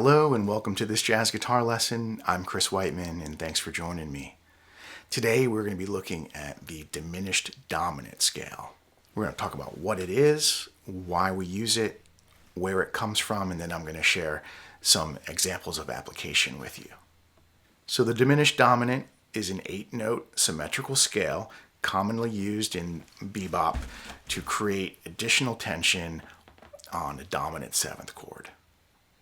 Hello and welcome to this jazz guitar lesson. I'm Chris Whiteman and thanks for joining me. Today we're going to be looking at the diminished dominant scale. We're going to talk about what it is, why we use it, where it comes from, and then I'm going to share some examples of application with you. So the diminished dominant is an 8-note symmetrical scale commonly used in bebop to create additional tension on a dominant 7th chord.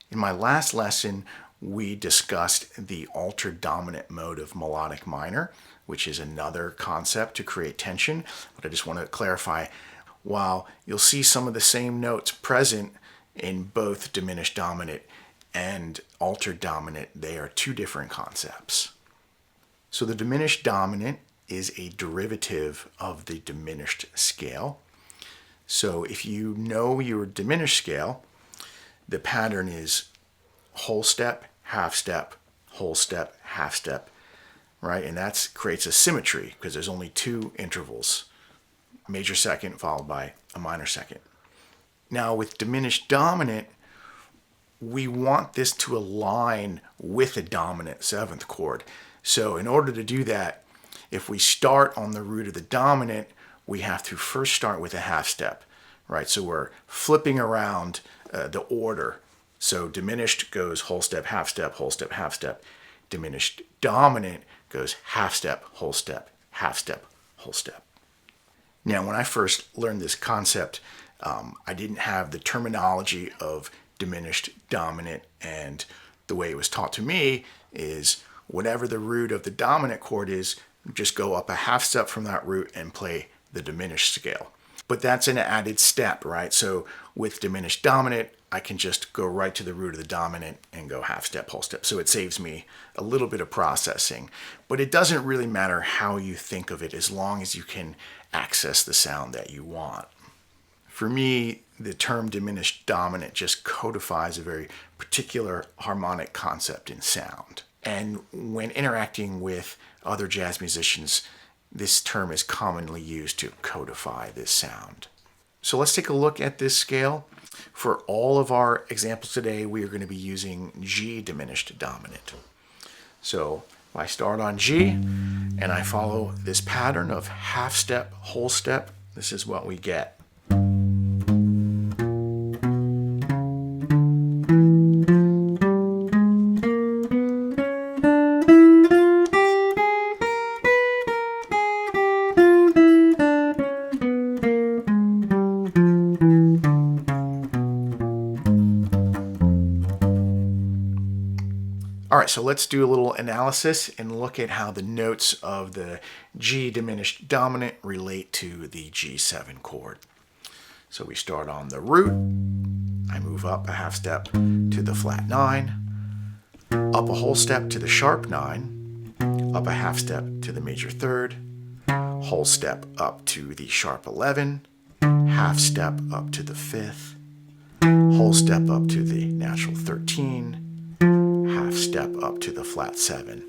In my last lesson, we discussed the altered dominant mode of melodic minor, which is another concept to create tension. But I just want to clarify, while you'll see some of the same notes present in both diminished dominant and altered dominant, they are two different concepts. So the diminished dominant is a derivative of the diminished scale. So if you know your diminished scale, the pattern is whole step, half step, whole step, half step, right? And that creates a symmetry because there's only two intervals, major second followed by a minor second. Now with diminished dominant, we want this to align with a dominant 7th chord. So in order to do that, if we start on the root of the dominant, we have to first start with a half step, right? So we're flipping around the order. So diminished goes whole step, half step, whole step, half step. Diminished dominant goes half step, whole step, half step, whole step. Now, when I first learned this concept, I didn't have the terminology of diminished dominant, and the way it was taught to me is whatever the root of the dominant chord is, just go up a half step from that root and play the diminished scale. But that's an added step, right? So with diminished dominant, I can just go right to the root of the dominant and go half step, whole step. So it saves me a little bit of processing. But it doesn't really matter how you think of it as long as you can access the sound that you want. For me, the term diminished dominant just codifies a very particular harmonic concept in sound. And when interacting with other jazz musicians, this term is commonly used to codify this sound. So let's take a look at this scale. For all of our examples today, we are going to be using G diminished dominant. So if I start on G and I follow this pattern of half step, whole step, this is what we get. All right, so let's do a little analysis and look at how the notes of the G diminished dominant relate to the G7 chord. So we start on the root. I move up a half step to the flat 9, up a whole step to the sharp 9, up a half step to the major 3rd, whole step up to the sharp 11, half step up to the 5th, whole step up to the natural 13, half step up to the flat 7.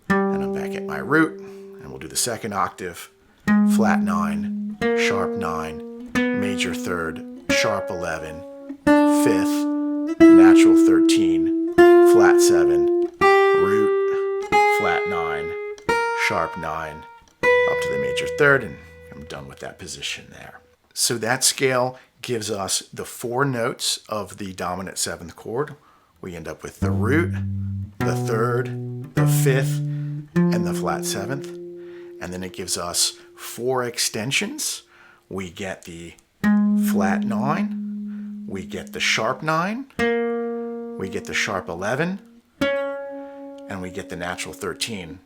And I'm back at my root, and we'll do the second octave, flat 9, sharp 9, major 3rd, sharp 11, 5th, natural 13, flat 7, root, flat 9, sharp 9, up to the major 3rd, and I'm done with that position there. So that scale gives us the 4 notes of the dominant 7th chord. We end up with the root, the 3rd, the 5th, and the flat 7th. And then it gives us 4 extensions. We get the flat 9, we get the sharp 9, we get the sharp 11, and we get the natural 13.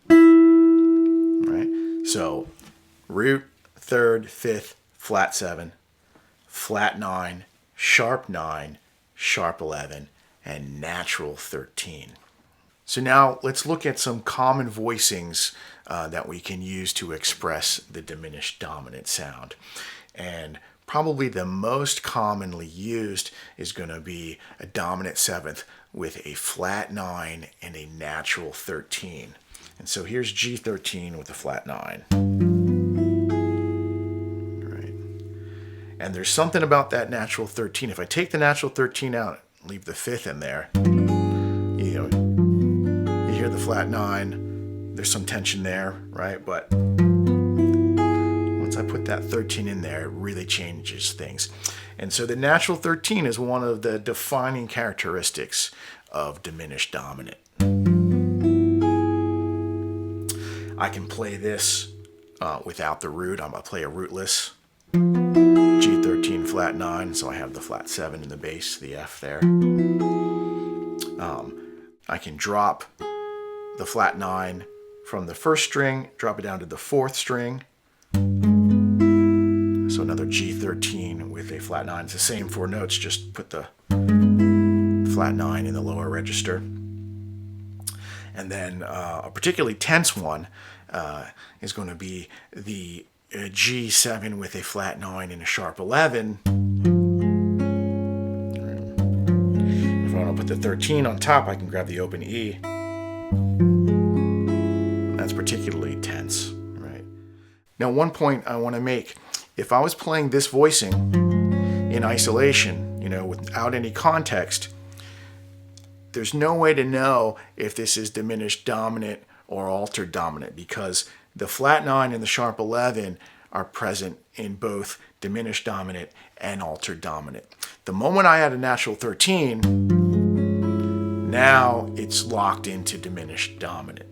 Right? So root, 3rd, 5th, flat 7, flat 9, sharp 9, sharp 11, and natural 13. So now let's look at some common voicings that we can use to express the diminished dominant sound. And probably the most commonly used is going to be a dominant 7th with a flat 9 and a natural 13. And so here's G13 with a flat 9. Right. And there's something about that natural 13. If I take the natural 13 out, leave the 5th in there, you hear the flat 9, there's some tension there, right? But once I put that 13 in there, it really changes things. And so the natural 13 is one of the defining characteristics of diminished dominant. I can play this without the root. I'm going to play a rootless G13 flat 9, so I have the flat 7 in the bass, the F there. I can drop the flat 9 from the first string, drop it down to the 4th string. So another G13 with a flat 9. It's the same 4 notes, just put the flat 9 in the lower register. And then a particularly tense one is going to be the G7 with a flat 9 and a sharp 11. If I want to put the 13 on top, I can grab the open E. That's particularly tense, right? Now, one point I want to make. If I was playing this voicing in isolation, without any context, there's no way to know if this is diminished dominant or altered dominant, because the flat 9 and the sharp 11 are present in both diminished dominant and altered dominant. The moment I add a natural 13, now it's locked into diminished dominant.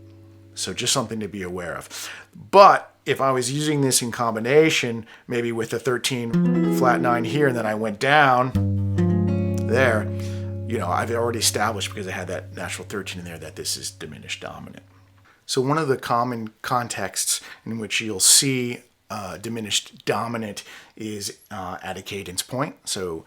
So just something to be aware of. But if I was using this in combination, maybe with a 13 flat 9 here, and then I went down there, I've already established, because I had that natural 13 in there, that this is diminished dominant. So one of the common contexts in which you'll see diminished dominant is at a cadence point. So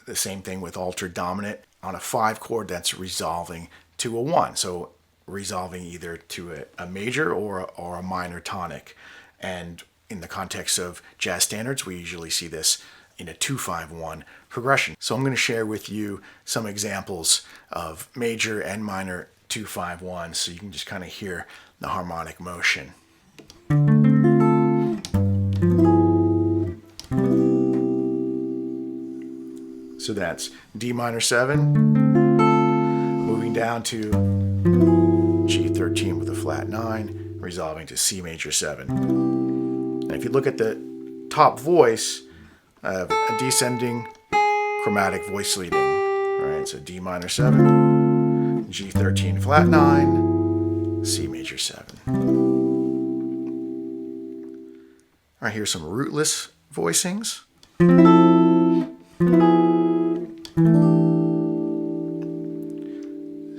the same thing with altered dominant. On a 5 chord, that's resolving to a 1. So resolving either to a major or a minor tonic. And in the context of jazz standards, we usually see this in a 2-5-1 progression. So I'm going to share with you some examples of major and minor 2-5-1, so you can just kind of hear the harmonic motion. So that's D minor 7, moving down to G13 with a flat 9, resolving to C major 7. And if you look at the top voice, I have a descending chromatic voice leading. All right, so D minor 7, G13 flat 9, C major 7. All right, here's some rootless voicings.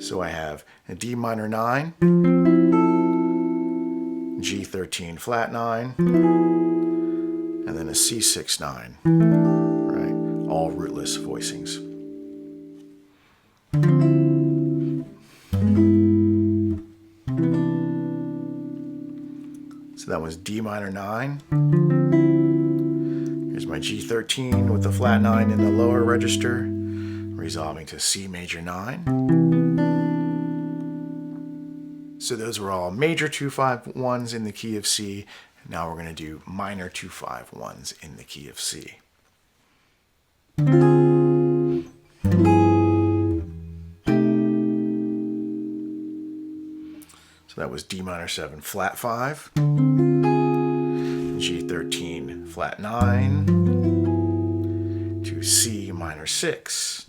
So I have a D minor 9, G13 flat 9, and then a C6 9, right? All rootless voicings. So that was D minor 9. Here's my G13 with the flat 9 in the lower register, resolving to C major 9. So those were all major 2-5-1s in the key of C. Now we're going to do minor 2-5-1s in the key of C. So that was D minor 7 flat 5, G13 flat 9, to C minor 6.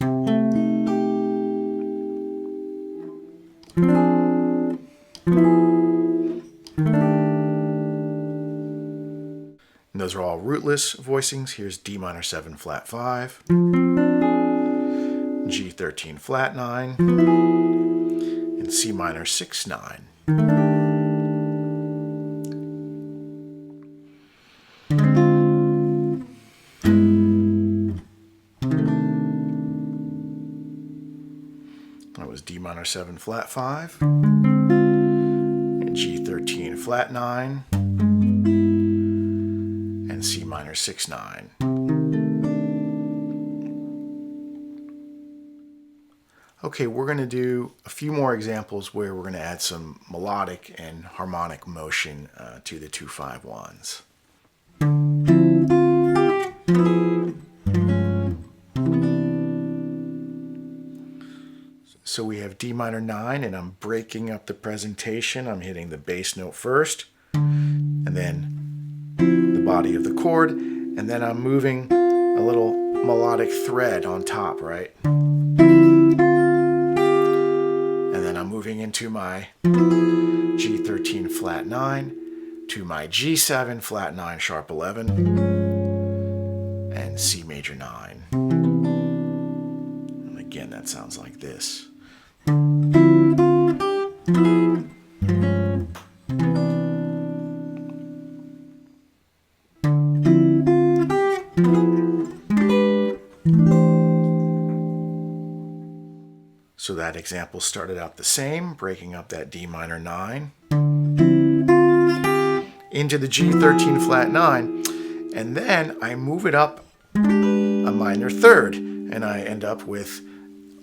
And those are all rootless voicings. Here's D minor 7 flat 5, G13 flat 9, and C minor 6 9. That was D minor 7 flat 5, and G13 flat 9, and C minor 6 9. Okay, we're going to do a few more examples where we're going to add some melodic and harmonic motion to the 2-5-1s. So we have D minor 9, and I'm breaking up the presentation. I'm hitting the bass note first, and then the body of the chord, and then I'm moving a little melodic thread on top, right? And then I'm moving into my G13 flat 9 to my G7 flat 9 sharp 11 and C major 9. And again, that sounds like this. So that example started out the same, breaking up that D minor 9 into the G13 flat 9, and then I move it up a minor third, and I end up with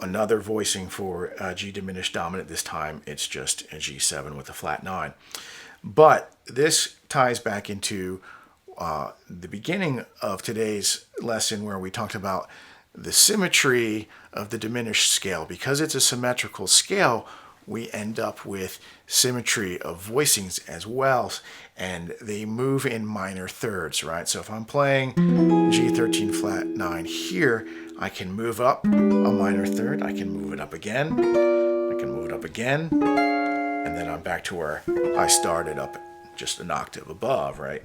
another voicing for G diminished dominant. This time it's just a G7 with a flat 9. But this ties back into the beginning of today's lesson, where we talked about the symmetry of the diminished scale. Because it's a symmetrical scale, we end up with symmetry of voicings as well, and they move in minor thirds, right? So if I'm playing G13 flat 9 here, I can move up a minor third, I can move it up again, I can move it up again, and then I'm back to where I started, up just an octave above, right?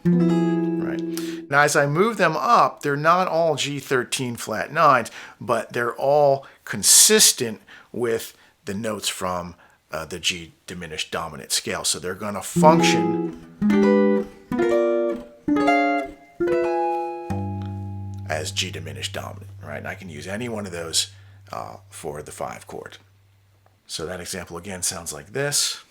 Right. Now, as I move them up, they're not all G13 flat 9s, but they're all consistent with the notes from the G diminished dominant scale. So they're going to function as G diminished dominant, right? And I can use any one of those for the 5 chord. So that example again sounds like this.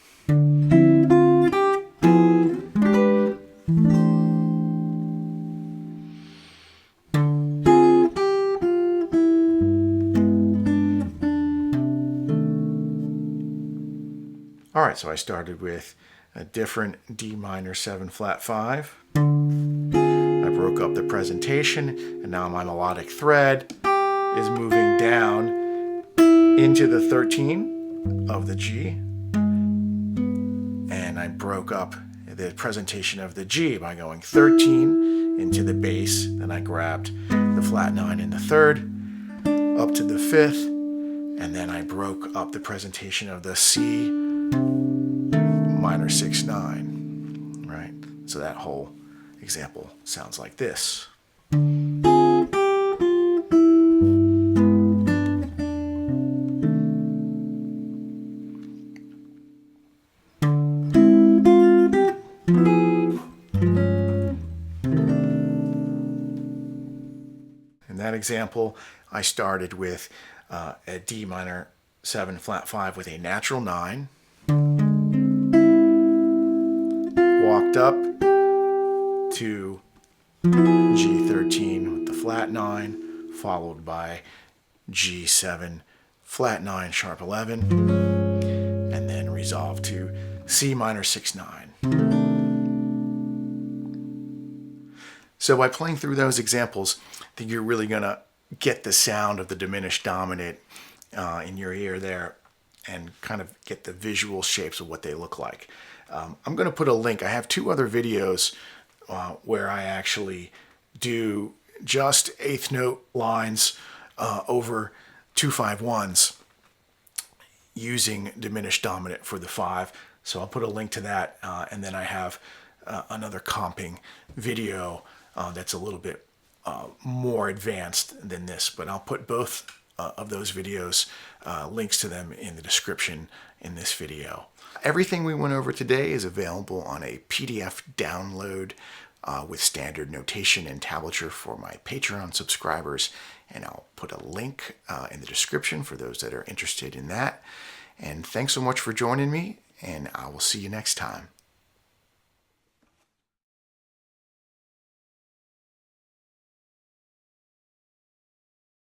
All right, so I started with a different D minor 7 flat 5. I broke up the presentation, and now my melodic thread is moving down into the 13 of the G. And I broke up the presentation of the G by going 13 into the bass. Then I grabbed the flat 9 in the 3rd, up to the 5th, and then I broke up the presentation of the C minor 6 9, right? So that whole example sounds like this. In that example, I started with a D minor 7 flat 5 with a natural 9, walked up to G13 with the flat 9, followed by G7 flat 9 sharp 11, and then resolved to C minor 6 9. So by playing through those examples, I think you're really going to get the sound of the diminished dominant in your ear there, and kind of get the visual shapes of what they look like. I'm going to put a link. I have 2 other videos where I actually do just 8th note lines over 2-5-1s using diminished dominant for the 5. So I'll put a link to that, and then I have another comping video that's a little bit more advanced than this, but I'll put both of those videos, links to them in the description in this video. Everything we went over today is available on a PDF download with standard notation and tablature for my Patreon subscribers, and I'll put a link in the description for those that are interested in that. And thanks so much for joining me, and I will see you next time.